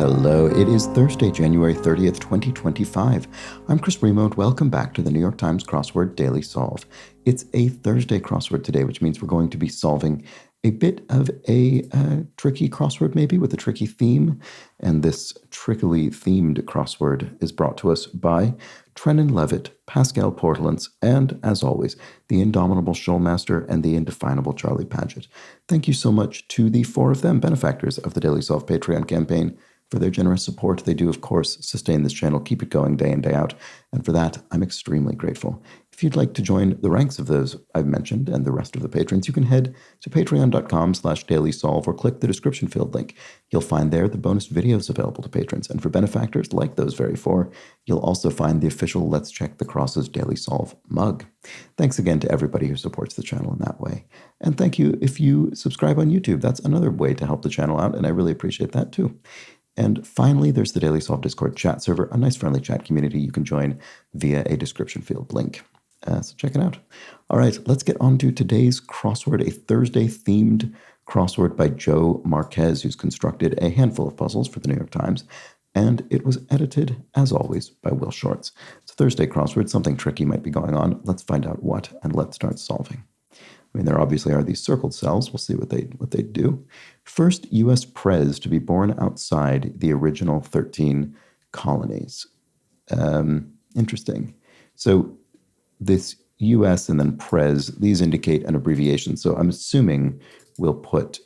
Hello, it is Thursday, January 30th, 2025. I'm Chris Remo, and welcome back to the New York Times Crossword Daily Solve. It's a Thursday crossword today, which means we're going to be solving a bit of a tricky crossword, maybe with a tricky theme. And this trickily themed crossword is brought to us by Trennan Levitt, Pascal Portalance, and, as always, the indomitable Shoalmaster and the indefinable Charlie Paget. Thank you so much to the four of them, benefactors of the Daily Solve Patreon campaign, for their generous support. They do, of course, sustain this channel, keep it going day in, day out, and for that, I'm extremely grateful. If you'd like to join the ranks of those I've mentioned and the rest of the patrons, you can head to patreon.com/dailysolve or click the description field link. You'll find there the bonus videos available to patrons, and for benefactors like those very four, you'll also find the official Let's Check the Crosses Daily Solve mug. Thanks again to everybody who supports the channel in that way. And thank you if you subscribe on YouTube. That's another way to help the channel out, and I really appreciate that too. And finally, there's the Daily Solve Discord chat server, a nice friendly chat community you can join via a description field link. So check it out. All right, let's get on to today's crossword, a Thursday-themed crossword by Joe Marquez, who's constructed a handful of puzzles for the New York Times, and it was edited, as always, by Will Shortz. It's a Thursday crossword. Something tricky might be going on. Let's find out what, and let's start solving. I mean, there obviously are these circled cells. We'll see what they do. First U.S. Prez to be born outside the original 13 colonies. Interesting. So this U.S. and then Prez, these indicate an abbreviation. So I'm assuming we'll put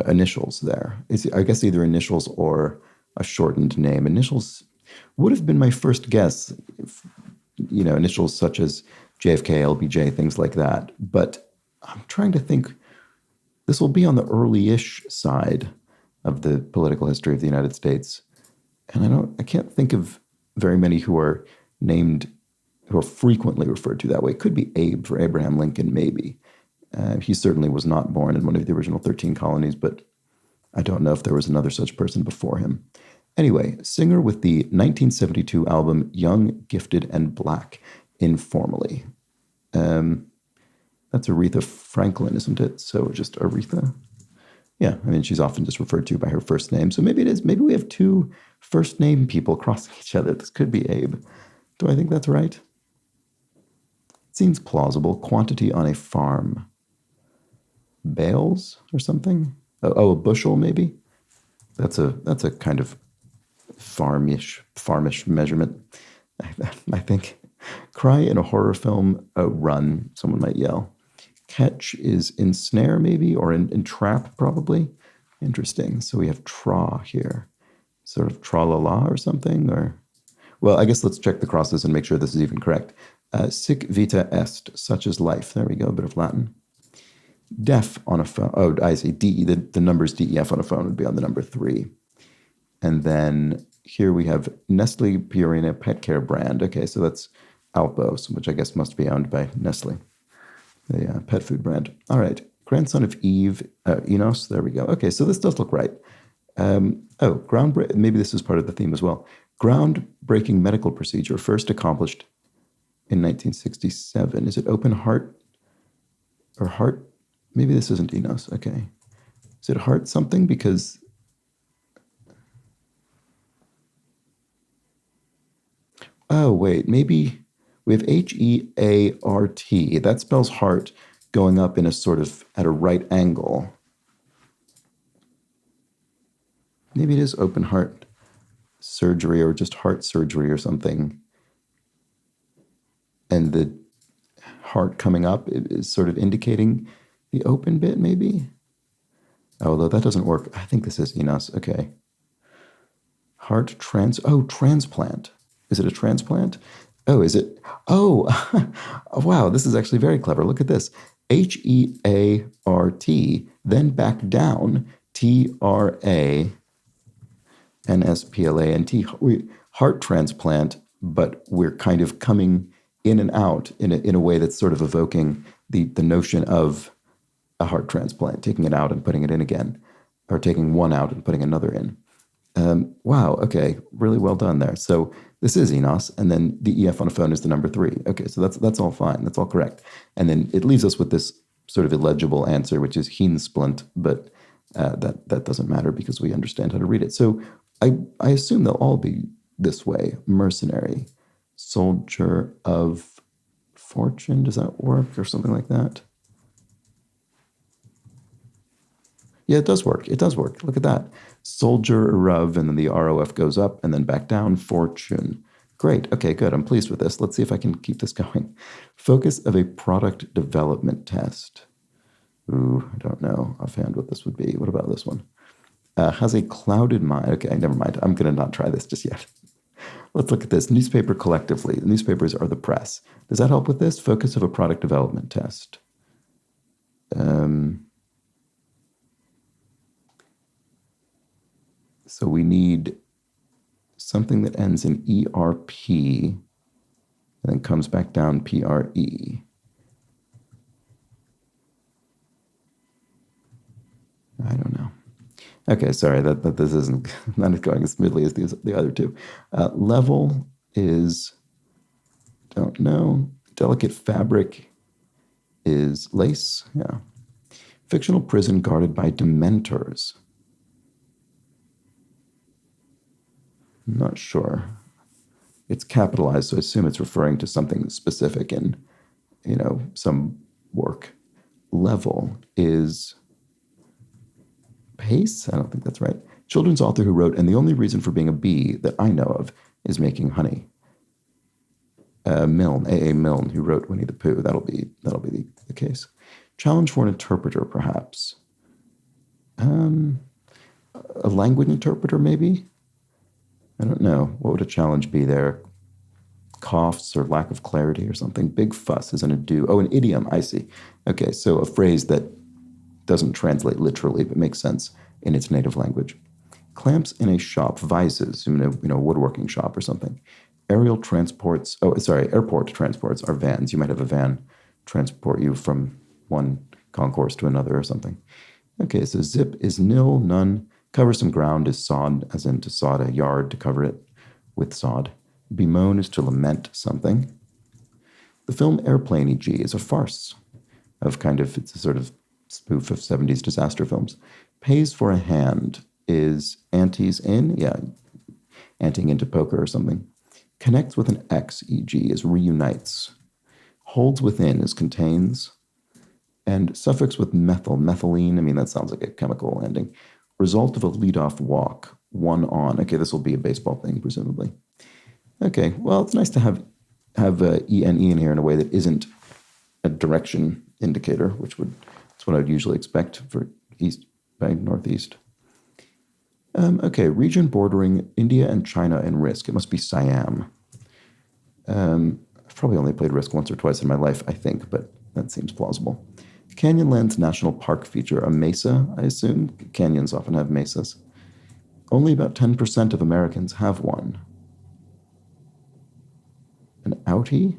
initials there. I guess either initials or a shortened name. Initials would have been my first guess, initials such as JFK, LBJ, things like that. But I'm trying to think, this will be on the early-ish side of the political history of the United States. And I can't think of very many who are frequently referred to that way. It could be Abe for Abraham Lincoln, maybe. He certainly was not born in one of the original 13 colonies, but I don't know if there was another such person before him. Anyway, singer with the 1972 album Young, Gifted, and Black, Informally. That's Aretha Franklin, isn't it? So just Aretha? Yeah, I mean, she's often just referred to by her first name. So maybe it is. Maybe we have two first name people crossing each other. This could be Abe. Do I think that's right? It seems plausible. Quantity on a farm. Bales or something? Oh, a bushel maybe? That's a kind of farmish measurement, I think. Cry in a horror film, run, someone might yell. Catch is ensnare maybe, or in trap probably. Interesting. So we have tra here. Sort of tra-la-la or something, or... Well, I guess let's check the crosses and make sure this is even correct. Sic vita est, such as life. There we go, a bit of Latin. Def on a phone. Oh, I see. D, the numbers DEF on a phone would be on the number 3. And then here we have Nestle Purina pet care brand. Okay, so that's Alpos, which I guess must be owned by Nestle, the pet food brand. All right, grandson of Eve, Enos. There we go. Okay, so this does look right. Groundbreaking. Maybe this is part of the theme as well. Groundbreaking medical procedure first accomplished in 1967. Is it open heart or heart? Maybe this isn't Enos. Okay, is it heart something? Because oh, wait, maybe we have H-E-A-R-T. That spells heart going up in a sort of at a right angle. Maybe it is open heart surgery or just heart surgery or something. And the heart coming up is sort of indicating the open bit, maybe? Although that doesn't work. I think this is Enos. Okay. Transplant. Is it a transplant? Oh, is it? Oh, wow, this is actually very clever. Look at this. H-E-A-R-T, then back down, T-R-A-N-S-P-L-A-N-T. Heart transplant, but we're kind of coming in and out in a way that's sort of evoking the notion of a heart transplant, taking it out and putting it in again, or taking one out and putting another in. Wow, okay, really well done there. So this is Enos, and then the EF on a phone is the number 3. Okay, so that's all fine. That's all correct. And then it leaves us with this sort of illegible answer, which is hinsplint, but that doesn't matter because we understand how to read it. So I assume they'll all be this way: mercenary, soldier of fortune. Does that work, or something like that? Yeah, it does work. It does work. Look at that. Soldier of, and then the ROF goes up and then back down, fortune. Great. Okay, good. I'm pleased with this. Let's see if I can keep this going. Focus of a product development test. Ooh, I don't know offhand what this would be. What about this one? Has a clouded mind. Okay, never mind. I'm going to not try this just yet. Let's look at this. Newspaper collectively. The newspapers are the press. Does that help with this? Focus of a product development test. So we need something that ends in ERP and then comes back down PRE. I don't know. Okay, sorry, that this isn't not going as smoothly as the other two. Level is, don't know. Delicate fabric is lace. Yeah. Fictional prison guarded by dementors. I'm not sure. It's capitalized, so I assume it's referring to something specific in, some work. Level is pace? I don't think that's right. Children's author who wrote, and the only reason for being a bee that I know of is making honey. Milne, A.A. Milne, who wrote Winnie the Pooh. That'll be the case. Challenge for an interpreter, perhaps. A language interpreter, maybe? I don't know. What would a challenge be there? Coughs or lack of clarity or something. Big fuss is an ado. Oh, an idiom. I see. Okay, so a phrase that doesn't translate literally but makes sense in its native language. Clamps in a shop. Vices, woodworking shop or something. Airport transports are vans. You might have a van transport you from one concourse to another or something. Okay, so zip is nil, none. Cover some ground is sod, as in to sod a yard, to cover it with sod. Bemoan is to lament something. The film Airplane, e.g., is a farce it's a sort of spoof of 70s disaster films. Pays for a hand is antes in, anting into poker or something. Connects with an X, e.g., is reunites. Holds within is contains. And suffix with methyl, methylene, that sounds like a chemical ending. Result of a leadoff walk, one on. Okay, this will be a baseball thing, presumably. Okay, well, it's nice to have ENE in here in a way that isn't a direction indicator, that's what I'd usually expect for east by northeast. Okay, region bordering India and China in Risk. It must be Siam. I've probably only played Risk once or twice in my life, I think, but that seems plausible. Canyonlands National Park feature a mesa, I assume. Canyons often have mesas. Only about 10% of Americans have one. An outie?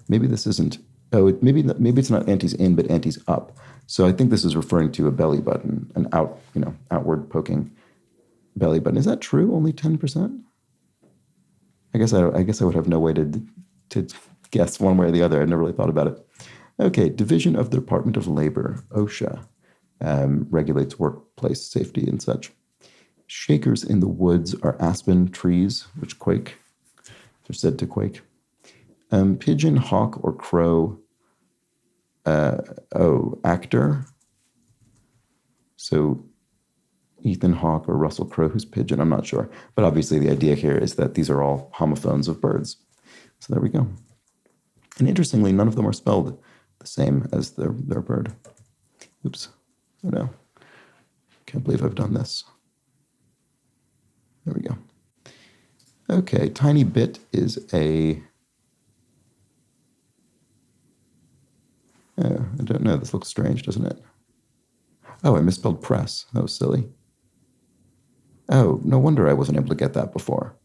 Maybe this isn't. Oh, maybe it's not antes in, but antes up. So I think this is referring to a belly button, an outward poking belly button. Is that true? Only 10%? I guess I would have no way to guess one way or the other. I've never really thought about it. Okay, Division of the Department of Labor, OSHA, regulates workplace safety and such. Shakers in the woods are aspen trees, which quake. They're said to quake. Pigeon, hawk, or crow. Actor. So Ethan Hawke or Russell Crowe, who's pigeon, I'm not sure. But obviously the idea here is that these are all homophones of birds. So there we go. And interestingly, none of them are spelled the same as their bird. Oops. Oh no. Can't believe I've done this. There we go. Okay, tiny bit is I don't know. This looks strange, doesn't it? Oh, I misspelled press. That was silly. Oh, no wonder I wasn't able to get that before.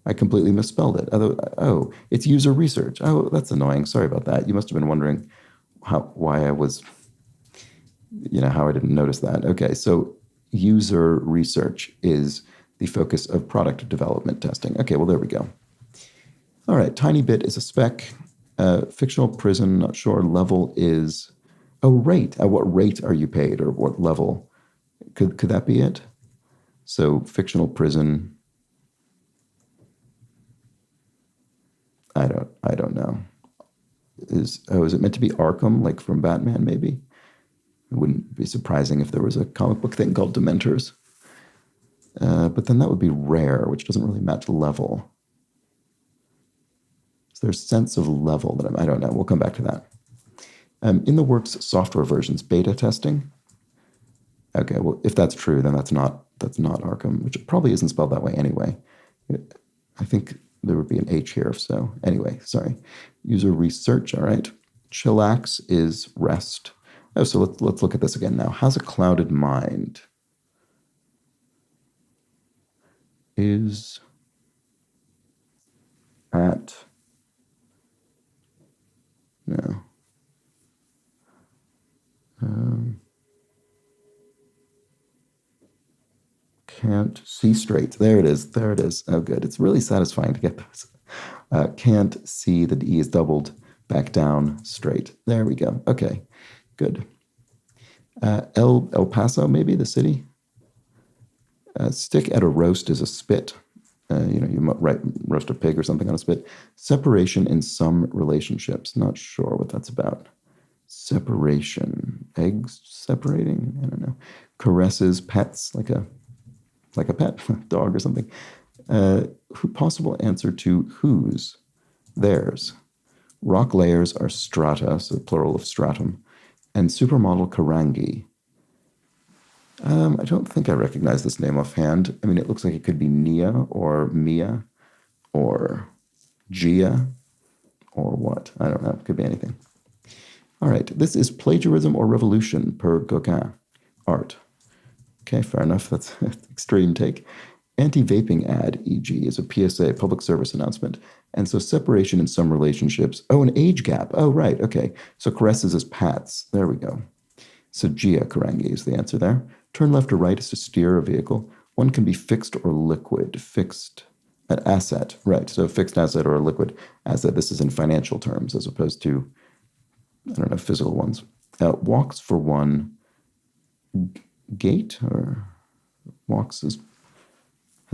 I completely misspelled it. Oh, it's user research. Oh, that's annoying. Sorry about that. You must have been wondering why I was, how I didn't notice that. Okay, so user research is the focus of product development testing. Okay, well, there we go. All right, tiny bit is a spec. Fictional prison, not sure. Level is Oh, rate. At what rate are you paid, or what level? Could that be it? So fictional prison. I don't know. Is it meant to be Arkham, like from Batman? Maybe. It wouldn't be surprising if there was a comic book thing called Dementors. But then that would be rare, which doesn't really match level. So there's sense of level that I don't know. We'll come back to that. In the works software versions, beta testing. Okay, well, if that's true, then that's not Arkham, which probably isn't spelled that way anyway. I think there would be an H here, if so. Anyway, sorry. User research, all right. Chillax is rest. Oh, so let's look at this again now. Has a clouded mind. Is at, no. Can't see straight. There it is. There it is. Oh, good. It's really satisfying to get those. Can't see, the E is doubled back down straight. There we go. Okay, good. El Paso, maybe the city. Stick at a roast is a spit. You might roast a pig or something on a spit. Separation in some relationships. Not sure what that's about. Separation. Eggs separating? I don't know. Caresses pets, like a pet, dog or something. Possible answer to whose? Theirs. Rock layers are strata, so plural of stratum. And supermodel Karangi. I don't think I recognize this name offhand. I mean, it looks like it could be Nia or Mia or Gia or what? I don't know. It could be anything. All right. This is plagiarism or revolution per Gauguin. Art. Okay, fair enough. That's an extreme take. Anti-vaping ad, e.g., is a PSA, public service announcement. And so separation in some relationships. Oh, an age gap. Oh, right. Okay. So caresses is pats. There we go. So Gia Karangi is the answer there. Turn left or right is to steer a vehicle. One can be fixed or liquid. Fixed, an asset. Right. So fixed asset or a liquid asset. This is in financial terms as opposed to, I don't know, physical ones. Walks for one. Gate or walks has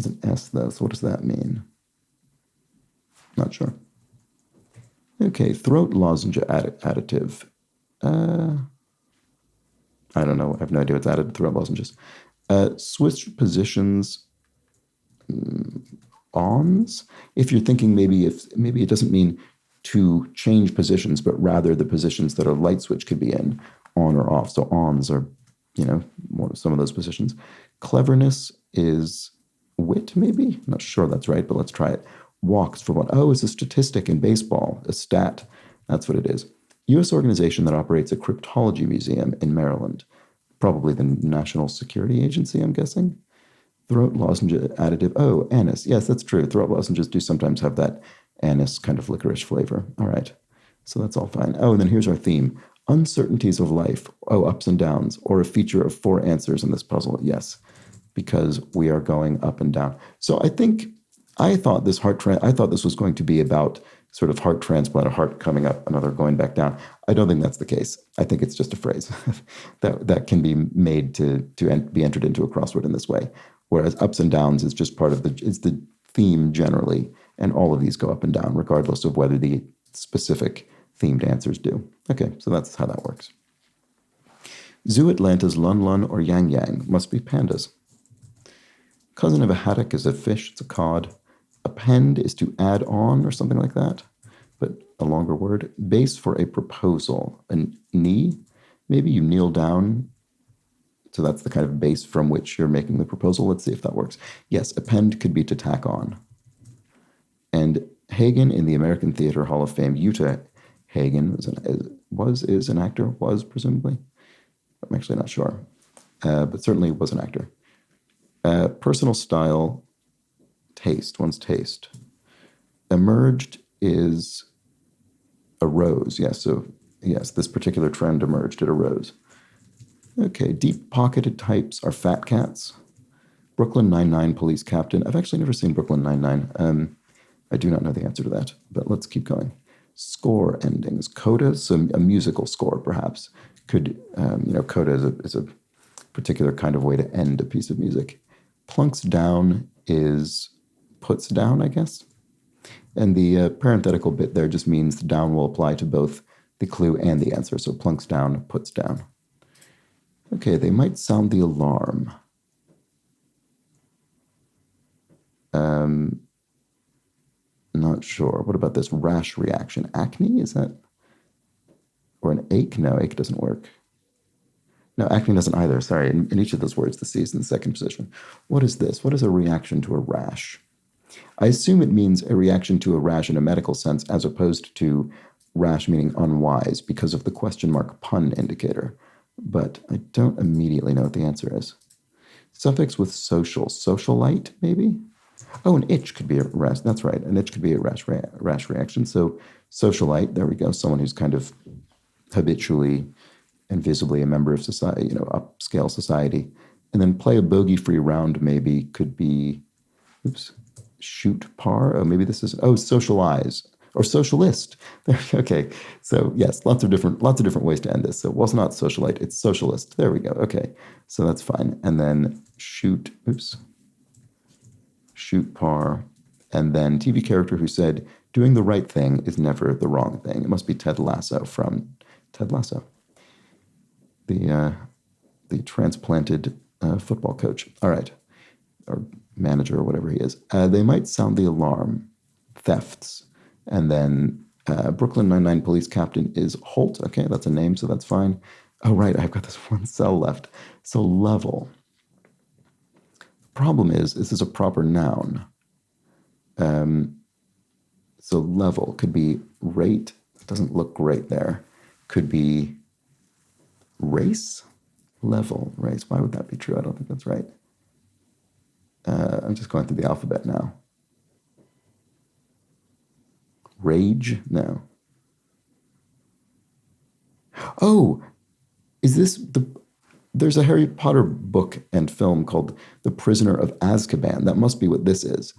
an S though, so what does that mean? Not sure. Okay, throat lozenge additive. I don't know. I have no idea what's added to throat lozenges. Switch positions. Ons. If you're thinking maybe it doesn't mean to change positions, but rather the positions that a light switch could be in, on or off. So ons are, some of those positions. Cleverness is wit, maybe? I'm not sure that's right, but let's try it. Walks for what? Oh, it's a statistic in baseball, a stat. That's what it is. U.S. organization that operates a cryptology museum in Maryland. Probably the National Security Agency, I'm guessing. Throat lozenge additive. Oh, anise. Yes, that's true. Throat lozenges do sometimes have that anise kind of licorice flavor. All right. So that's all fine. Oh, and then here's our theme. Uncertainties of life. Oh, ups and downs. Or a feature of 4 answers in this puzzle. Yes, because we are going up and down. So I thought this was going to be about sort of heart transplant, a heart coming up, another going back down. I don't think that's the case. I think it's just a phrase that can be made to be entered into a crossword in this way. Whereas ups and downs is just part of it's the theme generally, and all of these go up and down, regardless of whether the specific themed answers do. Okay, so that's how that works. Zoo Atlanta's Lun Lun or Yang Yang must be pandas. Cousin of a haddock is a fish, it's a cod. Append is to add on or something like that, but a longer word. Base for a proposal. A knee, maybe you kneel down. So that's the kind of base from which you're making the proposal. Let's see if that works. Yes, append could be to tack on. And Hagen in the American Theater Hall of Fame, Uta Hagen is an actor, was presumably. I'm actually not sure, but certainly was an actor. Personal style, taste, one's taste. Emerged is arose. Yes, so yes, this particular trend emerged, it arose. Okay, deep-pocketed types are fat cats. Brooklyn Nine-Nine police captain. I've actually never seen Brooklyn Nine-Nine. I do not know the answer to that, but let's keep going. Score endings. Coda, so a musical score, perhaps. coda is a particular kind of way to end a piece of music. Plunks down is puts down, I guess. And the parenthetical bit there just means the down will apply to both the clue and the answer. So plunks down, puts down. Okay, they might sound the alarm. Not sure. What about this rash reaction? Acne, is that? Or an ache? No, ache doesn't work. No, acne doesn't either. Sorry, in each of those words, the C is in the second position. What is this? What is a reaction to a rash? I assume it means a reaction to a rash in a medical sense, as opposed to rash meaning unwise, because of the question mark pun indicator. But I don't immediately know what the answer is. Suffix with social. Socialite, maybe? Oh, an itch could be a rash. That's right. An itch could be a rash reaction. So socialite, there we go. Someone who's kind of habitually and visibly a member of society, upscale society. And then play a bogey-free round maybe could be, shoot par. Oh, maybe this is, socialize or socialist. Okay. So yes, lots of different ways to end this. So it was not socialite, it's socialist. There we go. Okay. So that's fine. And then shoot par. And then TV character who said, doing the right thing is never the wrong thing. It must be Ted Lasso from Ted Lasso. The transplanted football coach. All right. Or manager or whatever he is. They might sound the alarm. Thefts. And then Brooklyn Nine-Nine police captain is Holt. Okay, that's a name, so that's fine. Oh, right, I've got this one cell left. So level. The problem is, this is a proper noun. So level could be rate. It doesn't look great there. Could be race. Level, race. Why would that be true? I don't think that's right. I'm just going through the alphabet now. Rage? No. Oh, is this there's a Harry Potter book and film called The Prisoner of Azkaban. That must be what this is.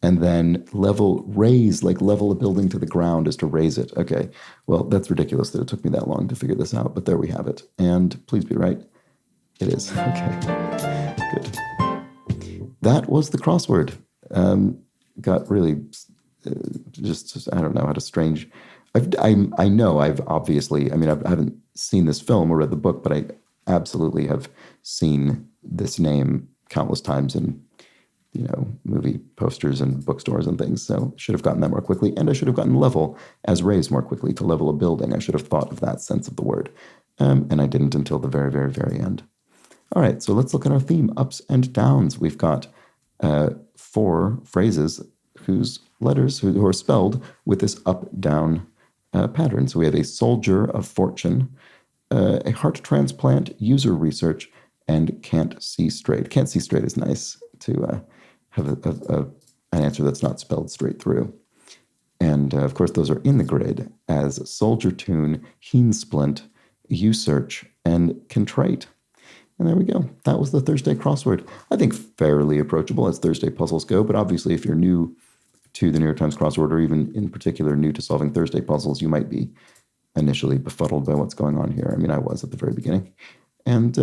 And then raise, like level a building to the ground is to raise it. Okay, well, that's ridiculous that it took me that long to figure this out, but there we have it. And please be right. It is. Okay, good. That was the crossword. Got really just I don't know, had a strange. I know I've obviously. I haven't seen this film or read the book, but I absolutely have seen this name countless times in movie posters and bookstores and things. So should have gotten that more quickly, and I should have gotten level as raise more quickly to level a building. I should have thought of that sense of the word, and I didn't until the very, very, very end. All right, so let's look at our theme, ups and downs. We've got 4 phrases whose letters who are spelled with this up-down pattern. So we have a soldier of fortune, a heart transplant, user research, and can't see straight. Can't see straight is nice to have an answer that's not spelled straight through. And of course, those are in the grid as soldier tune, heen splint, usearch, and contrite. And there we go. That was the Thursday crossword. I think fairly approachable as Thursday puzzles go, but obviously if you're new to the New York Times crossword, or even in particular new to solving Thursday puzzles, you might be initially befuddled by what's going on here. I was at the very beginning. And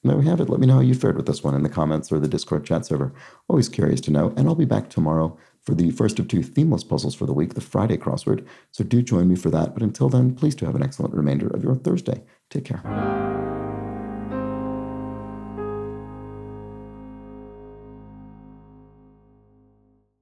there we have it. Let me know how you fared with this one in the comments or the Discord chat server. Always curious to know. And I'll be back tomorrow for the first of 2 themeless puzzles for the week, the Friday crossword. So do join me for that. But until then, please do have an excellent remainder of your Thursday. Take care.